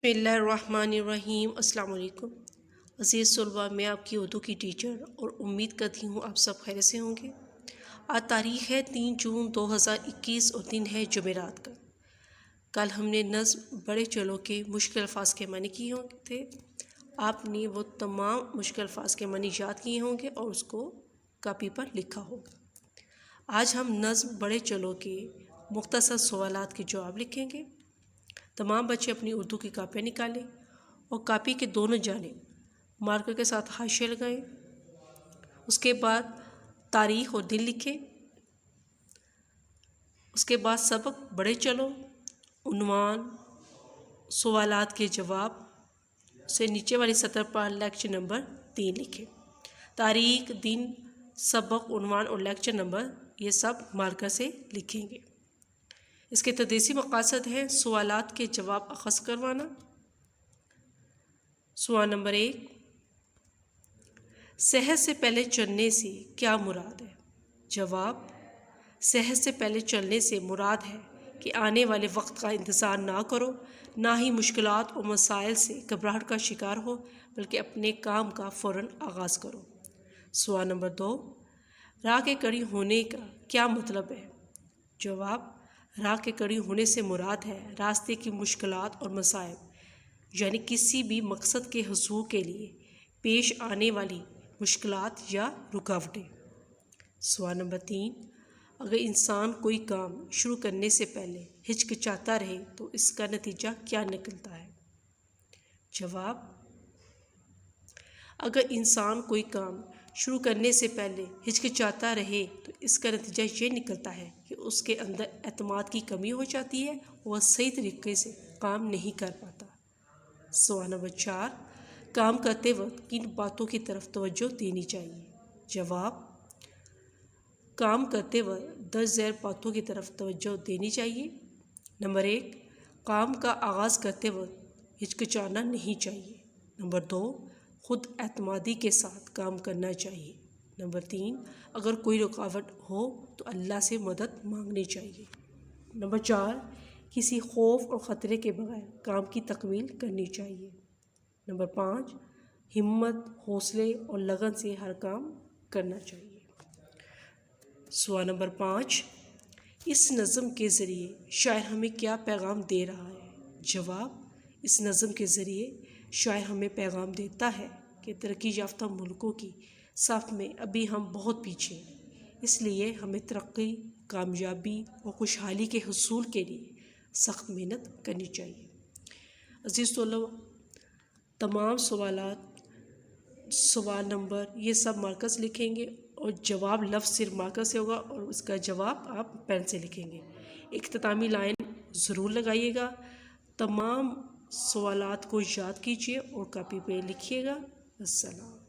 बिस्मिल्लाहिर्रहमानिर्रहीम। अस्सलाम वालेकुम अज़ीज़ तलबा, मैं आपकी उर्दू की टीचर और उम्मीद करती हूँ आप सब खैर से होंगे। आज तारीख़ है 3 जून 2021 और दिन है जुमेरात का। कल हमने नज़्म बड़े चलो के मुश्किल अल्फाज के मानी किए होंगे थे। आपने वो तमाम मुश्किल अल्फाज के मानी याद किए होंगे और उसको कापी पर लिखा होगा। आज हम नज़्म बड़े चलो के मुख्तसर सवालात के जवाब लिखेंगे। तमाम बच्चे अपनी उर्दू की कापियाँ निकालें और कापी के दोनों जानिब मार्कर के साथ हाशिया लगाएं। उसके बाद तारीख़ और दिन लिखें। उसके बाद सबक बड़े चलो, उन्वान, सवालात के जवाब से नीचे वाली सतर पर लेक्चर नंबर 3 लिखें। तारीख़, दिन, सबक, उन्वान और लेक्चर नंबर ये सब मार्कर से लिखेंगे। इसके तदरीसी मक़ासद हैं सवालात के जवाब अख़ज़ करवाना। सवाल नंबर 1, सेहत से पहले चलने से क्या मुराद है? जवाब, सेहत से पहले चलने से मुराद है कि आने वाले वक्त का इंतज़ार ना करो, ना ही मुश्किलात और मसाइल से घबराहट का शिकार हो, बल्कि अपने काम का फ़ौरन आगाज़ करो। सवाल नंबर 2, राह के कड़ी होने का क्या मतलब है? जवाब, राह के कड़ी होने से मुराद है रास्ते की मुश्किलात और मसाइब, यानी किसी भी मकसद के हुसूल के लिए पेश आने वाली मुश्किलात या रुकावटें। सवाल नंबर 3, अगर इंसान कोई काम शुरू करने से पहले हिचकिचाता रहे तो इसका नतीजा क्या निकलता है? जवाब, अगर इंसान कोई काम शुरू करने से पहले हिचकिचाता रहे तो इसका नतीजा ये निकलता है कि उसके अंदर एतमाद की कमी हो जाती है और वह सही तरीके से काम नहीं कर पाता। सवाल नंबर 4, काम करते वक्त किन बातों की तरफ तवज्जो देनी चाहिए? जवाब, काम करते वक्त 10 ज़ैर बातों की तरफ तवज्जो देनी चाहिए। नंबर 1, काम का आगाज़ करते वक्त हिचकिचाना नहीं चाहिए। नंबर 2, खुद एतमादी के साथ काम करना चाहिए। नंबर 3, अगर कोई रुकावट हो तो अल्लाह से मदद मांगनी चाहिए। नंबर 4, किसी खौफ और ख़तरे के बगैर काम की तकमील करनी चाहिए। नंबर 5, हिम्मत, हौसले और लगन से हर काम करना चाहिए। सवाल नंबर 5, इस नज़म के ज़रिए शायर हमें क्या पैगाम दे रहा है? जवाब, इस नज़म के ज़रिए शायर हमें पैगाम देता है कि तरक्की याफ्ता मुल्कों की साफ में अभी हम बहुत पीछे हैं, इसलिए हमें तरक्की, कामयाबी और खुशहाली के हुसूल के लिए सख्त मेहनत करनी चाहिए। अज़ीज़ तलबा, तमाम सवाल नंबर ये सब मार्कर से लिखेंगे और जवाब लफ्ज़ सिर्फ मार्कर से होगा और उसका जवाब आप पेन से लिखेंगे। इख्तितामी लाइन ज़रूर लगाइएगा। तमाम सवालात को याद कीजिए और कापी पे लिखिएगा। अस्सलाम।